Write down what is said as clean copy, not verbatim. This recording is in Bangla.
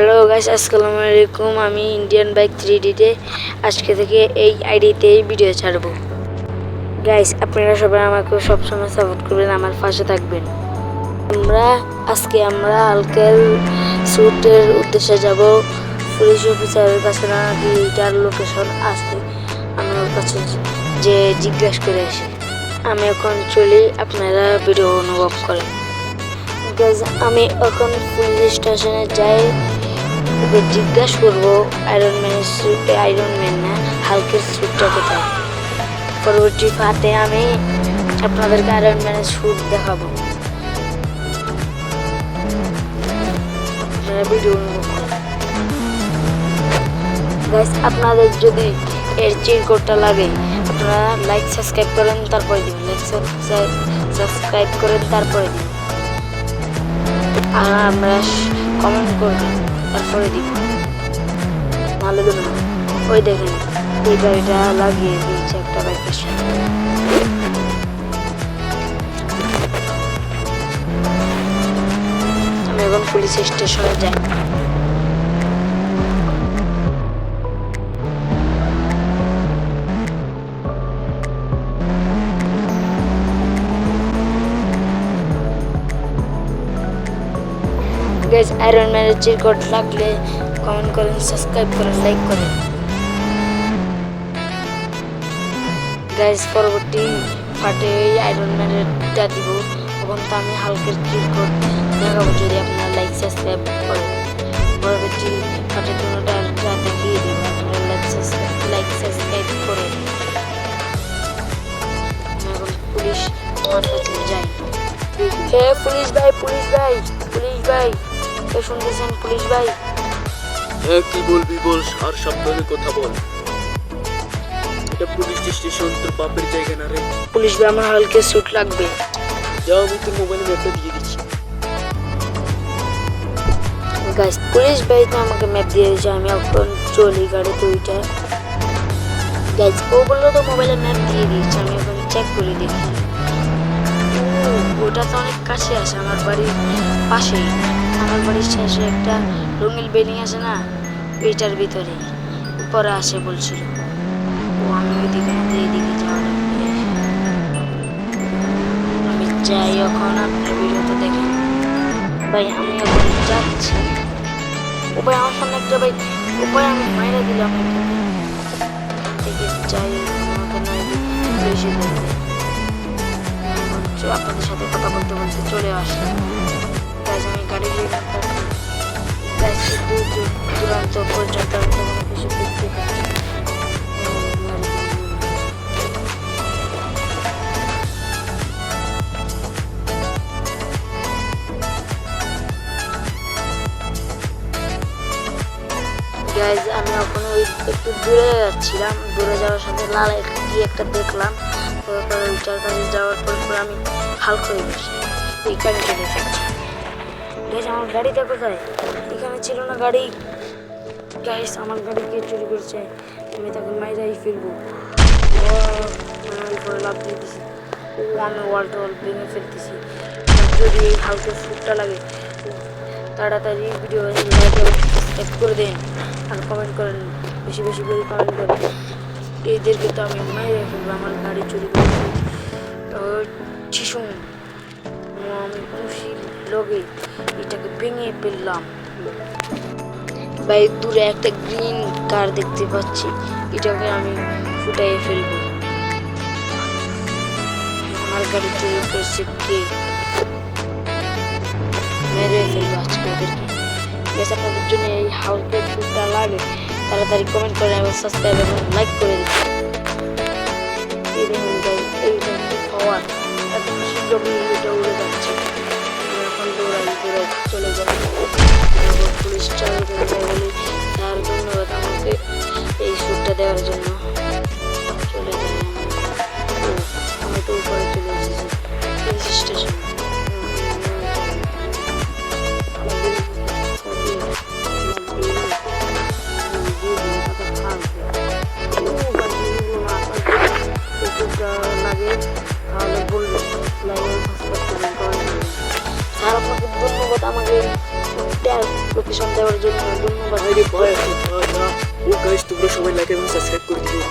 হ্যালো গাইস, আসসালামু আলাইকুম। আমি ইন্ডিয়ান বাইক 3Dতে আজকে থেকে এই আইডিতেই ভিডিও ছাড়বো। গাইস, আপনারা সবাই আমাকে সবসময় সাপোর্ট করবেন, আমার পাশে থাকবেন। আমরা হালকের শ্যুটের উদ্দেশ্যে যাব। পুলিশ অফিসারের কাছে নাকি এটার লোকেশন আছে, আমি ওর কাছে যে জিজ্ঞেস করে আসি। আমি এখন চলি, আপনারা ভিডিও অনুভব করেন। আমি এখন পুলিশ স্টেশনে যাই, ওকে জিজ্ঞাসা করবো আয়রন ম্যান না হালকের স্যুটটা কোথায়। পরবর্তী পার্টে আমি আপনাদেরকে আয়রন ম্যানের স্যুট দেখাবো, আপনারা ভিডিও অনুভব করেন। গাইস, আপনাদের যদি এর চিরকোডটা লাগে আপনারা লাইক সাবস্ক্রাইব করেন, তারপরে দিন সাবস্ক্রাইব করেন, তারপরে দিন। আর আমরা কমেন্ট করবেন, তারপরে দিব। ভালো দেবেন। ওই দেখেন, এই গাড়িটা লাগিয়ে দিয়েছে একটা বাইকের সাথে। আমি এখন পুলিশ স্টেশনে যাই। গাইস, আয়রন ম্যানের চিরকোড লাগলে কমেন্ট করেন, সাবস্ক্রাইব করেন, লাইক করেন। গাইস, পরবর্তী পার্টে আয়রন ম্যানেরটা দিব, তখন তো আমি হালকের চিরকোড দেখাবো যদি আপনারা লাইক সাবস্ক্রাইব করেন। পরবর্তী পার্টে দুটোটা দেখিয়ে দিব, আপনারা লাইক সাবস্ক্রাইব করেন। এখন পুলিশ আমার কাছে যাই। হে পুলিশ ভাই, পুলিশ ভাই, পুলিশ ভাই, কে শুনতেছেন? পুলিশ ভাই, কি বলবি বল, আর সাবধানে কথা বল। এটা পুলিশ স্টেশন, তোর বাপের জায়গা না রে। পুলিশ ভাই, আমার হালকে স্যুট লাগবে। যাও, আমি তোর মোবাইলে ম্যাপটা দিয়ে দিচ্ছি। গাইস, পুলিশ ভাই তো আমাকে ম্যাপ দিয়ে দিয়েছে, আমি এখন চলি গাড়ি দুইটা। গাইস, ও বললো তো মোবাইলে ম্যাপ দিয়ে দিয়েছে, আমি এখন চেক করে দেখি। ওটা তো অনেক কাছে আছে আমার বাড়ির পাশেই। আমার বাড়ির শেষে একটা রঙিন বিল্ডিং আছে না, ওইটার ভিতরে উপরে আসে বলছিল। ও আমি ওইদিকে এইদিকে যাওয়া লাগবে। আমি যাই এখন, আপনার ভিডিওতে দেখেন। ভাই, আমি এখন যাচ্ছি। ও ভাই, আমার সামনে একটা ভাই, ও ভাই আমি মাইরা দিলাম। থেকে যাই, আমাকে নয় বেশি বলবে। আপনাদের সাথে কথা বলতে বলতে চলে আসে। গাইস, আমি গাড়ি দূরান্ত পর্যন্ত আমি কোনো কিছু দেখতে পাচ্ছি। গাইস, আমি এখন ওই একটু দূরে যাচ্ছিলাম, দূরে যাওয়ার সাথে লাল কি একটা দেখলাম। তারপরে ওইটার কাছে যাওয়ার পর আমি হালকা হয়ে গেছি, এই গাড়িটা দেখেছি। গাইস, আমার গাড়িটা কোথায়? এখানে ছিল না গাড়ি। গাইস, আমার গাড়ি কে চুরি করছে? আমি তাকে মাইরাই ফেলবো। আমি উপরে লাভ দিয়ে দিছি। আমি ওয়ালটা ভেঙে ফেলতেছি। যদি এই হালকা ফুটটা লাগে, তাড়াতাড়ি ভিডিও সাবস্ক্রাইব করে দেন আর কমেন্ট করেন, বেশি বেশি করে কমেন্ট করেন। এদেরকে তো আমি মাইরে ফেলবো, আমার গাড়ি চুরি করছি। আমি খুশি লগে এটাকে ভেঙে ফেললাম। ভাই, দূরে একটা গ্রিন কার দেখতে পাচ্ছি, এটাকে আমি ফুটাই ফেলবো। আমার গাড়ি চুরি করছে কে? মেরে ফেলবো আজকে ওদেরকে। বেশ, আপনাদের জন্য এই হালকের ফুটটা লাগে, তাড়াতাড়ি কমেন্ট করে এবং সাবস্ক্রাইব এবং লাইক করে দিচ্ছি। এই দেখুন গাইস, এইটা পাওয়ার এত শীঘ্রই এটা উড়ে যাচ্ছে। এখন দৌড়াই চলে যাবে। পুলিশ চালু করে বলি, স্যার ধন্যবাদ আমাকে এই স্যুটটা দেওয়ার জন্য। চলে যাই আমি তো উপরে চলে এসেছি পুলিশ স্টেশন। লাগে তাহলে বলবেন, লাইক সাবস্ক্রাইব করবেন, কমেন্ট করবেন। স্যার আপনাকে ধন্যবাদ আমাকে নোটিফিকেশন দেওয়ার জন্য ধন্যবাদ। আরে ভাই ও গাইস তোমরা সবাই লাইক এবং সাবস্ক্রাইব করে দিও।